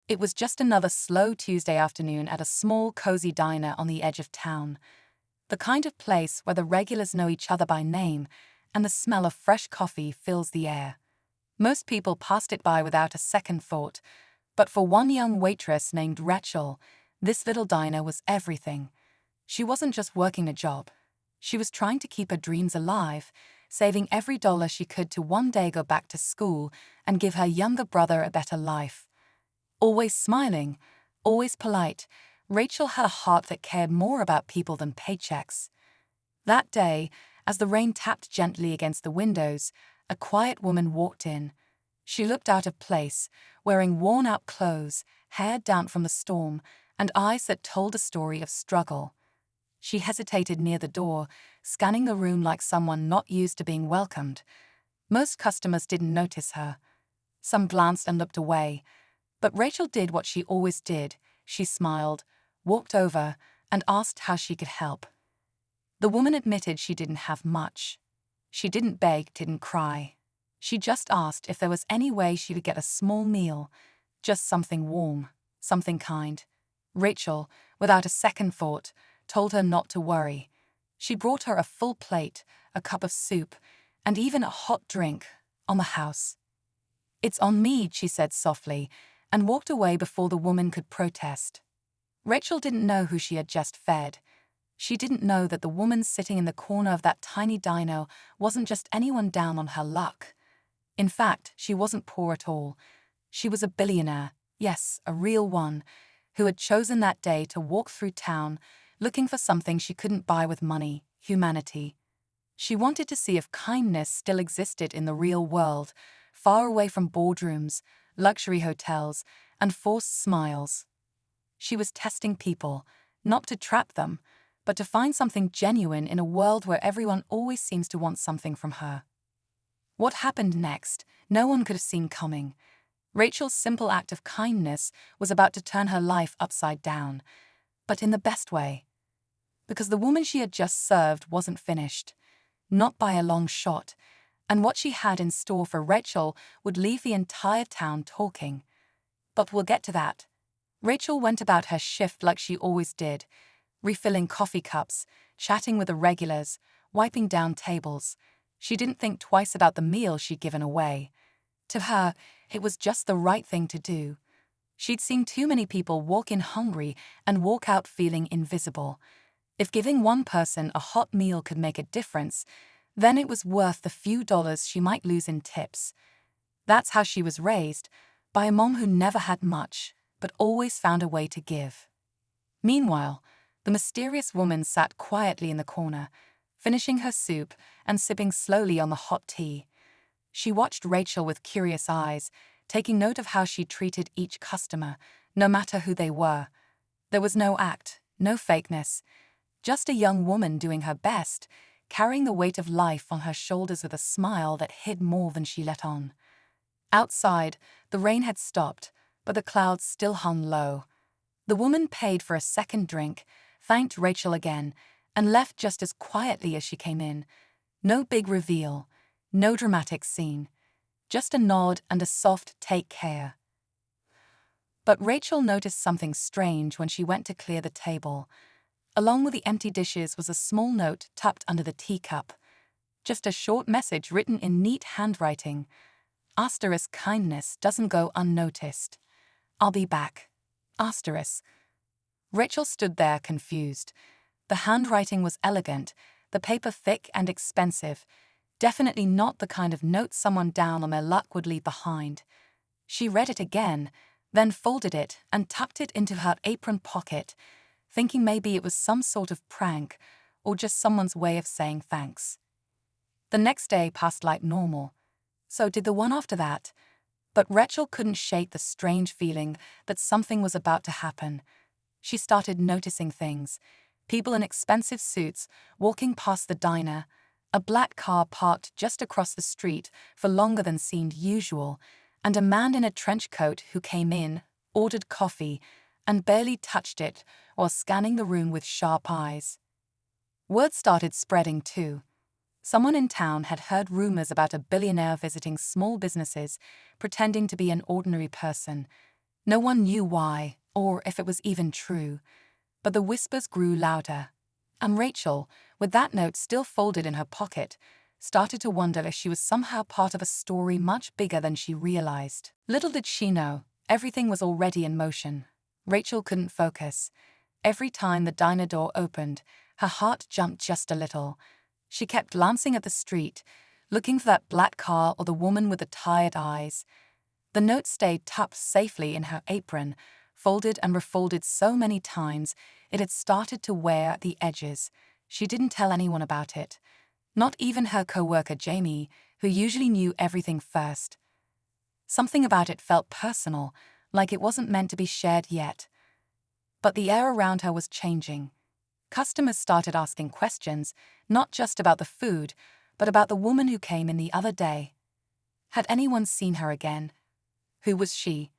It was just another slow Tuesday afternoon at a small, cozy diner on the edge of town. The kind of place where the regulars know each other by name and the smell of fresh coffee fills the air. Most people passed it by without a second thought, but for one young waitress named Rachel, this little diner was everything. She wasn't just working a job. She was trying to keep her dreams alive, saving every dollar she could to one day go back to school and give her younger brother a better life. Always smiling, always polite, Rachel had a heart that cared more about people than paychecks. That day, as the rain tapped gently against the windows, a quiet woman walked in. She looked out of place, wearing worn-out clothes, hair damp from the storm, and eyes that told a story of struggle. She hesitated near the door, scanning the room like someone not used to being welcomed. Most customers didn't notice her. Some glanced and looked away. But Rachel did what she always did. She smiled, walked over, and asked how she could help. The woman admitted she didn't have much. She didn't beg, didn't cry. She just asked if there was any way she could get a small meal, just something warm, something kind. Rachel, without a second thought, told her not to worry. She brought her a full plate, a cup of soup, and even a hot drink, on the house. "It's on me," she said softly, and walked away before the woman could protest. Rachel didn't know who she had just fed. She didn't know that the woman sitting in the corner of that tiny diner wasn't just anyone down on her luck. In fact, she wasn't poor at all. She was a billionaire, yes, a real one, who had chosen that day to walk through town looking for something she couldn't buy with money: humanity. She wanted to see if kindness still existed in the real world, far away from boardrooms, luxury hotels, and forced smiles. She was testing people, not to trap them, but to find something genuine in a world where everyone always seems to want something from her. What happened next, no one could have seen coming. Rachel's simple act of kindness was about to turn her life upside down, but in the best way. Because the woman she had just served wasn't finished, not by a long shot, and what she had in store for Rachel would leave the entire town talking. But we'll get to that. Rachel went about her shift like she always did, refilling coffee cups, chatting with the regulars, wiping down tables. She didn't think twice about the meal she'd given away. To her, it was just the right thing to do. She'd seen too many people walk in hungry and walk out feeling invisible. If giving one person a hot meal could make a difference, then it was worth the few dollars she might lose in tips. That's how she was raised, by a mom who never had much, but always found a way to give. Meanwhile, the mysterious woman sat quietly in the corner, finishing her soup and sipping slowly on the hot tea. She watched Rachel with curious eyes, taking note of how she treated each customer, no matter who they were. There was no act, no fakeness, just a young woman doing her best, carrying the weight of life on her shoulders with a smile that hid more than she let on. Outside, the rain had stopped, but the clouds still hung low. The woman paid for a second drink, thanked Rachel again, and left just as quietly as she came in. No big reveal, no dramatic scene, just a nod and a soft "take care." But Rachel noticed something strange when she went to clear the table. Along with the empty dishes was a small note tucked under the teacup. Just a short message written in neat handwriting. Asterisk, kindness doesn't go unnoticed. I'll be back. Asterisk. Rachel stood there confused. The handwriting was elegant, the paper thick and expensive, definitely not the kind of note someone down on their luck would leave behind. She read it again, then folded it and tucked it into her apron pocket, thinking maybe it was some sort of prank or just someone's way of saying thanks. The next day passed like normal. So did the one after that. But Rachel couldn't shake the strange feeling that something was about to happen. She started noticing things. People in expensive suits walking past the diner, a black car parked just across the street for longer than seemed usual, and a man in a trench coat who came in, ordered coffee, and barely touched it while scanning the room with sharp eyes. Word started spreading too. Someone in town had heard rumors about a billionaire visiting small businesses, pretending to be an ordinary person. No one knew why, or if it was even true, but the whispers grew louder. And Rachel, with that note still folded in her pocket, started to wonder if she was somehow part of a story much bigger than she realized. Little did she know, everything was already in motion. Rachel couldn't focus. Every time the diner door opened, her heart jumped just a little. She kept glancing at the street, looking for that black car or the woman with the tired eyes. The note stayed tucked safely in her apron, folded and refolded so many times it had started to wear at the edges. She didn't tell anyone about it. Not even her co-worker Jamie, who usually knew everything first. Something about it felt personal, like it wasn't meant to be shared yet. But the air around her was changing. Customers started asking questions, not just about the food, but about the woman who came in the other day. Had anyone seen her again? Who was she?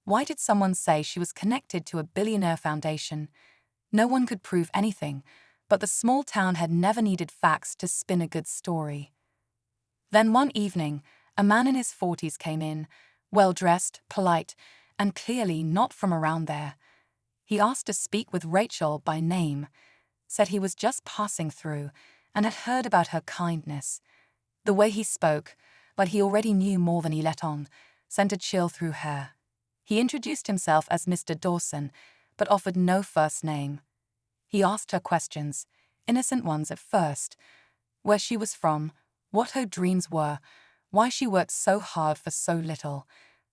Why did someone say she was connected to a billionaire foundation? No one could prove anything, but the small town had never needed facts to spin a good story. Then one evening, a man in his 40s came in, well-dressed, polite, and clearly not from around there. He asked to speak with Rachel by name, said he was just passing through, and had heard about her kindness. The way he spoke, but he already knew more than he let on, sent a chill through her. He introduced himself as Mr. Dawson, but offered no first name. He asked her questions, innocent ones at first. Where she was from, what her dreams were, why she worked so hard for so little.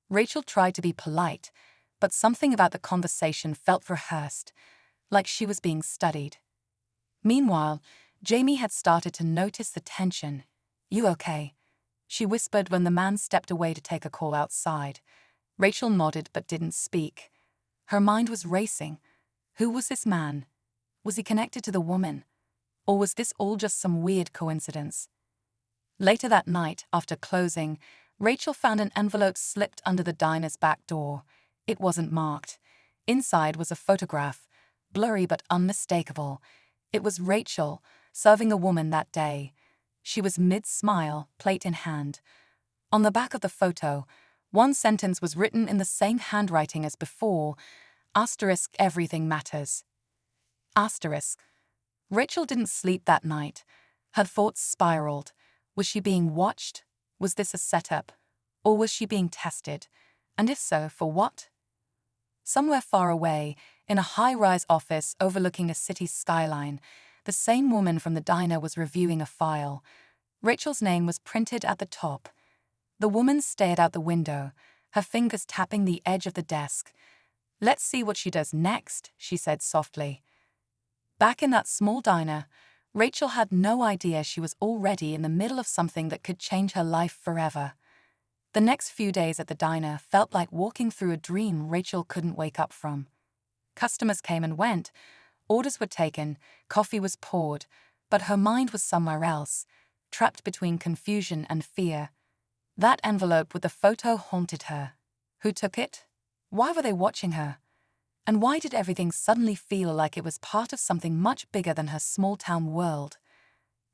Rachel tried to be polite, but something about the conversation felt rehearsed, like she was being studied. Meanwhile, Jamie had started to notice the tension. "You okay?" she whispered when the man stepped away to take a call outside. Rachel nodded but didn't speak. Her mind was racing. Who was this man? Was he connected to the woman? Or was this all just some weird coincidence? Later that night, after closing, Rachel found an envelope slipped under the diner's back door. It wasn't marked. Inside was a photograph, blurry but unmistakable. It was Rachel, serving a woman that day. She was mid-smile, plate in hand. On the back of the photo, one sentence was written in the same handwriting as before, *, everything matters. *. Rachel didn't sleep that night. Her thoughts spiraled. Was she being watched? Was this a setup? Or was she being tested? And if so, for what? Somewhere far away, in a high-rise office overlooking a city's skyline, the same woman from the diner was reviewing a file. Rachel's name was printed at the top. The woman stared out the window, her fingers tapping the edge of the desk. "Let's see what she does next," she said softly. Back in that small diner, Rachel had no idea she was already in the middle of something that could change her life forever. The next few days at the diner felt like walking through a dream Rachel couldn't wake up from. Customers came and went, orders were taken, coffee was poured, but her mind was somewhere else, trapped between confusion and fear. That envelope with the photo haunted her. Who took it? Why were they watching her? And why did everything suddenly feel like it was part of something much bigger than her small-town world?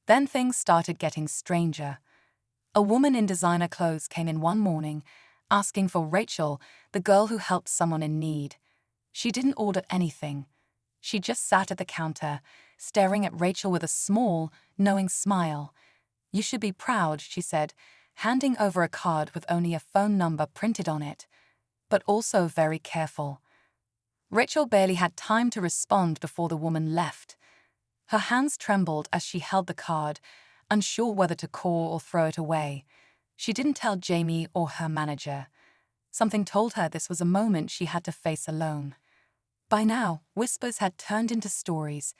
Then things started getting stranger. A woman in designer clothes came in one morning, asking for Rachel, the girl who helped someone in need. She didn't order anything. She just sat at the counter, staring at Rachel with a small, knowing smile. "You should be proud," she said, handing over a card with only a phone number printed on it, but also very careful. Rachel barely had time to respond before the woman left. Her hands trembled as she held the card, unsure whether to call or throw it away. She didn't tell Jamie or her manager. Something told her this was a moment she had to face alone. By now, whispers had turned into stories.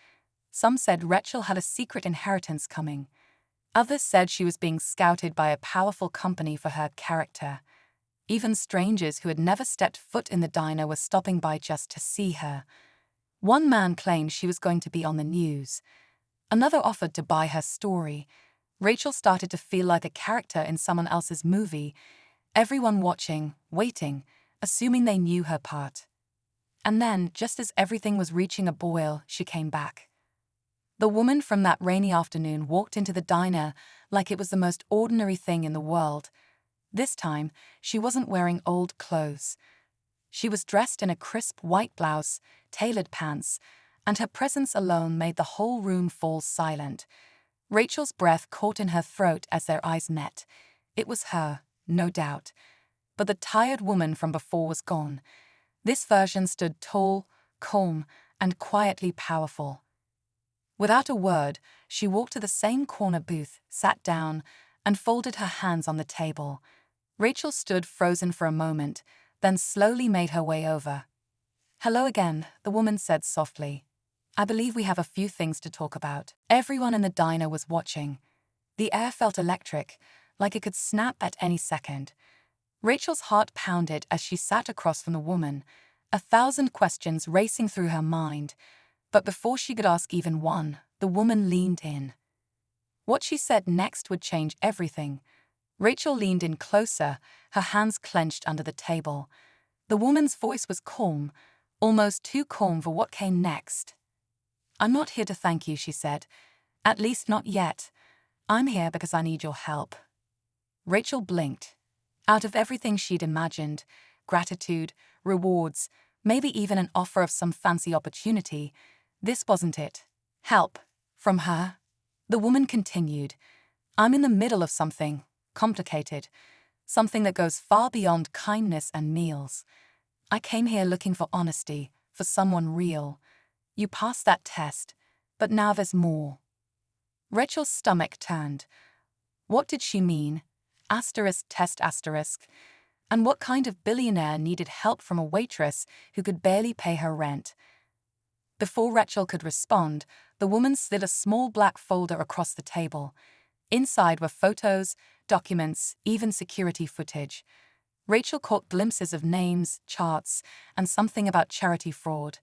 Some said Rachel had a secret inheritance coming. Others said she was being scouted by a powerful company for her character. Even strangers who had never stepped foot in the diner were stopping by just to see her. One man claimed she was going to be on the news. Another offered to buy her story. Rachel started to feel like a character in someone else's movie, everyone watching, waiting, assuming they knew her part. And then, just as everything was reaching a boil, she came back. The woman from that rainy afternoon walked into the diner like it was the most ordinary thing in the world. This time, she wasn't wearing old clothes. She was dressed in a crisp white blouse, tailored pants, and her presence alone made the whole room fall silent. Rachel's breath caught in her throat as their eyes met. It was her, no doubt. But the tired woman from before was gone. This version stood tall, calm, and quietly powerful. Without a word, she walked to the same corner booth, sat down, and folded her hands on the table. Rachel stood frozen for a moment, then slowly made her way over. "Hello again," the woman said softly. "I believe we have a few things to talk about." Everyone in the diner was watching. The air felt electric, like it could snap at any second. Rachel's heart pounded as she sat across from the woman, 1,000 questions racing through her mind. But before she could ask even one, the woman leaned in. What she said next would change everything. Rachel leaned in closer, her hands clenched under the table. The woman's voice was calm, almost too calm for what came next. "I'm not here to thank you," she said. "At least not yet. I'm here because I need your help." Rachel blinked. Out of everything she'd imagined, gratitude, rewards, maybe even an offer of some fancy opportunity, this wasn't it. Help. From her? The woman continued. "I'm in the middle of something complicated, something that goes far beyond kindness and meals. I came here looking for honesty, for someone real. You passed that test, but now there's more." Rachel's stomach turned. What did she mean? Asterisk test asterisk. And what kind of billionaire needed help from a waitress who could barely pay her rent? Before Rachel could respond, the woman slid a small black folder across the table. Inside were photos, documents, even security footage. Rachel caught glimpses of names, charts, and something about charity fraud.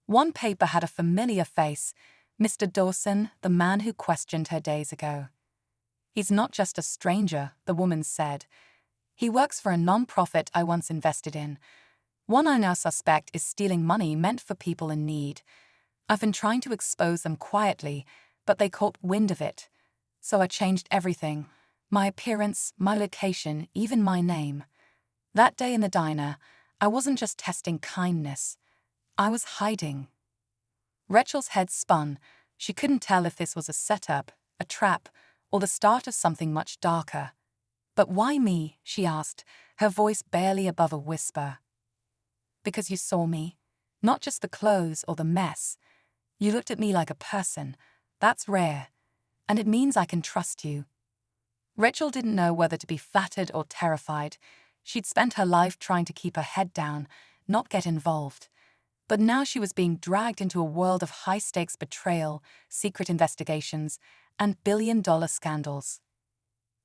One paper had a familiar face, Mr. Dawson, the man who questioned her days ago. "He's not just a stranger," the woman said. "He works for a non-profit I once invested in. One I now suspect is stealing money meant for people in need. I've been trying to expose them quietly, but they caught wind of it. So I changed everything. My appearance, my location, even my name. That day in the diner, I wasn't just testing kindness. I was hiding." Rachel's head spun. She couldn't tell if this was a setup, a trap, or the start of something much darker. "But why me?" she asked, her voice barely above a whisper. "Because you saw me. Not just the clothes or the mess. You looked at me like a person. That's rare. And it means I can trust you." Rachel didn't know whether to be flattered or terrified. She'd spent her life trying to keep her head down, not get involved. But now she was being dragged into a world of high-stakes betrayal, secret investigations, and billion-dollar scandals.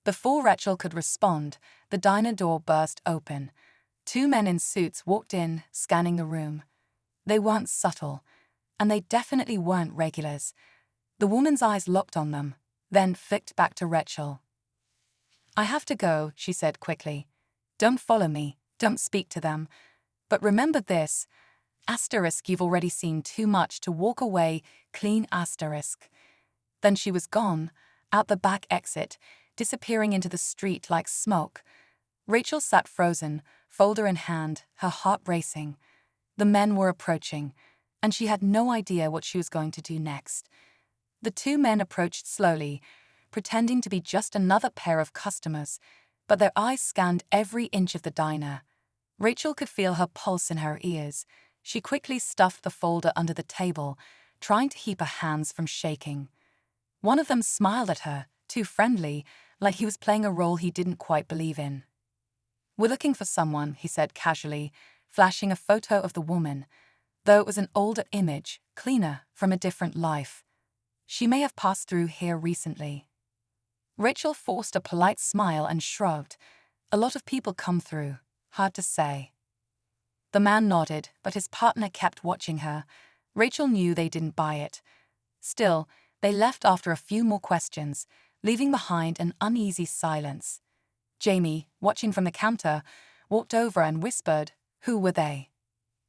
Before Rachel could respond, the diner door burst open. 2 men in suits walked in, scanning the room. They weren't subtle, and they definitely weren't regulars. The woman's eyes locked on them, then flicked back to Rachel. "I have to go," she said quickly. "Don't follow me, don't speak to them. But remember this, asterisk, you've already seen too much to walk away, clean asterisk." Then she was gone, out the back exit, disappearing into the street like smoke. Rachel sat frozen, folder in hand, her heart racing. The men were approaching, and she had no idea what she was going to do next. The 2 men approached slowly, pretending to be just another pair of customers, but their eyes scanned every inch of the diner. Rachel could feel her pulse in her ears. She quickly stuffed the folder under the table, trying to keep her hands from shaking. One of them smiled at her, too friendly, like he was playing a role he didn't quite believe in. "We're looking for someone," he said casually, flashing a photo of the woman, though it was an older image, cleaner, from a different life. "She may have passed through here recently." Rachel forced a polite smile and shrugged. "A lot of people come through. Hard to say." The man nodded, but his partner kept watching her. Rachel knew they didn't buy it. Still, they left after a few more questions, leaving behind an uneasy silence. Jamie, watching from the counter, walked over and whispered, "Who were they?"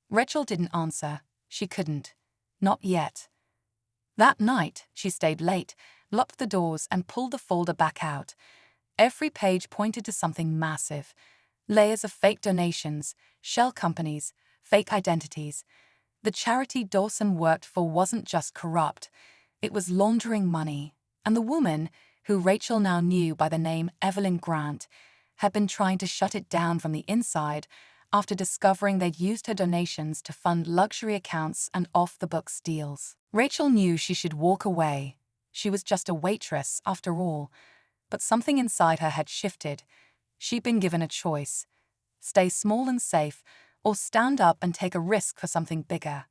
Rachel didn't answer. She couldn't. Not yet. That night, she stayed late, locked the doors and pulled the folder back out. Every page pointed to something massive. Layers of fake donations, shell companies, fake identities. The charity Dawson worked for wasn't just corrupt, it was laundering money. And the woman, who Rachel now knew by the name Evelyn Grant, had been trying to shut it down from the inside after discovering they'd used her donations to fund luxury accounts and off-the-books deals. Rachel knew she should walk away. She was just a waitress, after all. But something inside her had shifted. She'd been given a choice: stay small and safe, or stand up and take a risk for something bigger.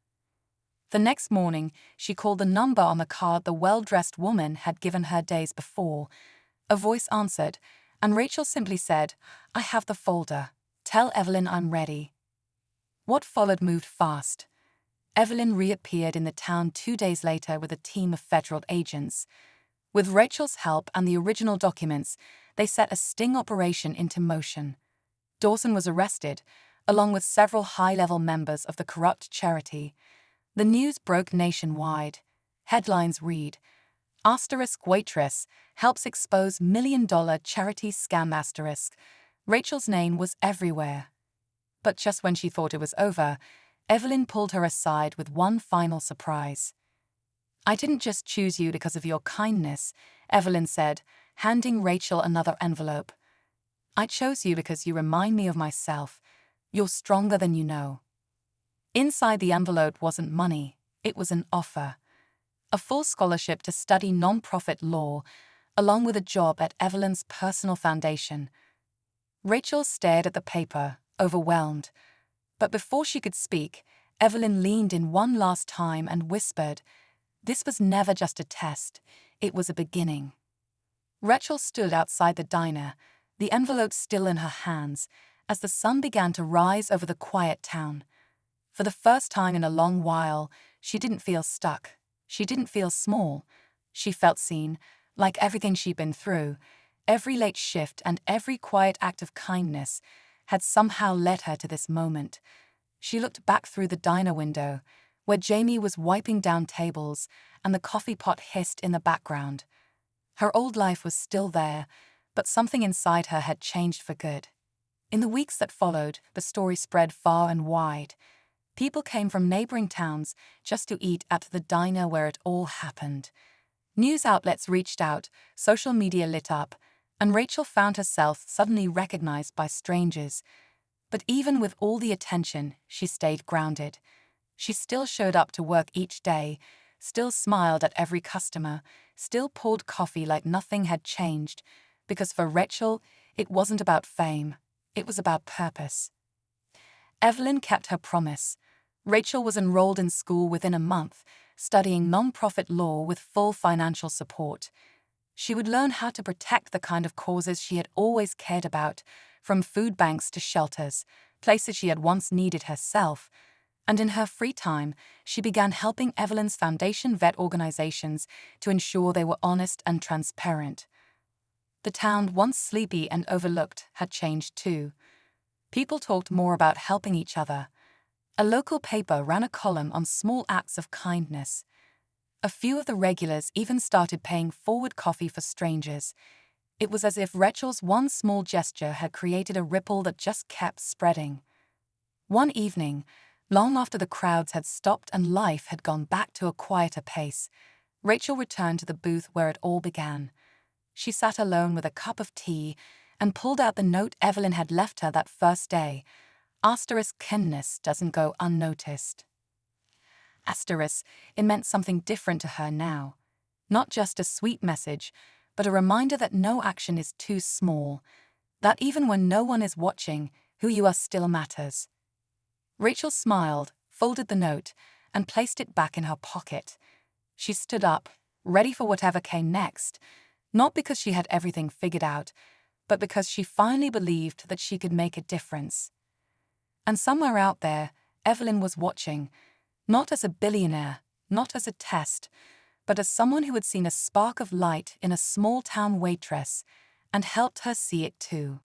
The next morning, she called the number on the card the well-dressed woman had given her days before. A voice answered, and Rachel simply said, "I have the folder. Tell Evelyn I'm ready." What followed moved fast. Evelyn reappeared in the town 2 days later with a team of federal agents. With Rachel's help and the original documents, they set a sting operation into motion. Dawson was arrested, along with several high-level members of the corrupt charity. The news broke nationwide. Headlines read, "Waitress helps expose million-dollar charity scam." Rachel's name was everywhere. But just when she thought it was over, Evelyn pulled her aside with one final surprise. "I didn't just choose you because of your kindness," Evelyn said, handing Rachel another envelope. "I chose you because you remind me of myself. You're stronger than you know." Inside the envelope wasn't money, it was an offer. A full scholarship to study non-profit law, along with a job at Evelyn's personal foundation. Rachel stared at the paper, overwhelmed. But before she could speak, Evelyn leaned in one last time and whispered, "This was never just a test, it was a beginning." Rachel stood outside the diner, the envelope still in her hands, as the sun began to rise over the quiet town. For the first time in a long while, she didn't feel stuck. She didn't feel small. She felt seen, like everything she'd been through, every late shift and every quiet act of kindness, had somehow led her to this moment. She looked back through the diner window, where Jamie was wiping down tables and the coffee pot hissed in the background. Her old life was still there, but something inside her had changed for good. In the weeks that followed, the story spread far and wide. People came from neighboring towns just to eat at the diner where it all happened. News outlets reached out, social media lit up, and Rachel found herself suddenly recognized by strangers. But even with all the attention, she stayed grounded. She still showed up to work each day, still smiled at every customer, still poured coffee like nothing had changed, because for Rachel, it wasn't about fame, it was about purpose. Evelyn kept her promise. Rachel was enrolled in school within a month, studying non-profit law with full financial support. She would learn how to protect the kind of causes she had always cared about, from food banks to shelters, places she had once needed herself. And in her free time, she began helping Evelyn's foundation vet organizations to ensure they were honest and transparent. The town, once sleepy and overlooked, had changed too. People talked more about helping each other. A local paper ran a column on small acts of kindness. A few of the regulars even started paying forward coffee for strangers. It was as if Rachel's one small gesture had created a ripple that just kept spreading. One evening, long after the crowds had stopped and life had gone back to a quieter pace, Rachel returned to the booth where it all began. She sat alone with a cup of tea and pulled out the note Evelyn had left her that first day. Kindness doesn't go unnoticed. It meant something different to her now. Not just a sweet message, but a reminder that no action is too small, that even when no one is watching, who you are still matters. Rachel smiled, folded the note, and placed it back in her pocket. She stood up, ready for whatever came next, not because she had everything figured out, but because she finally believed that she could make a difference. And somewhere out there, Evelyn was watching, not as a billionaire, not as a test, but as someone who had seen a spark of light in a small-town waitress and helped her see it too.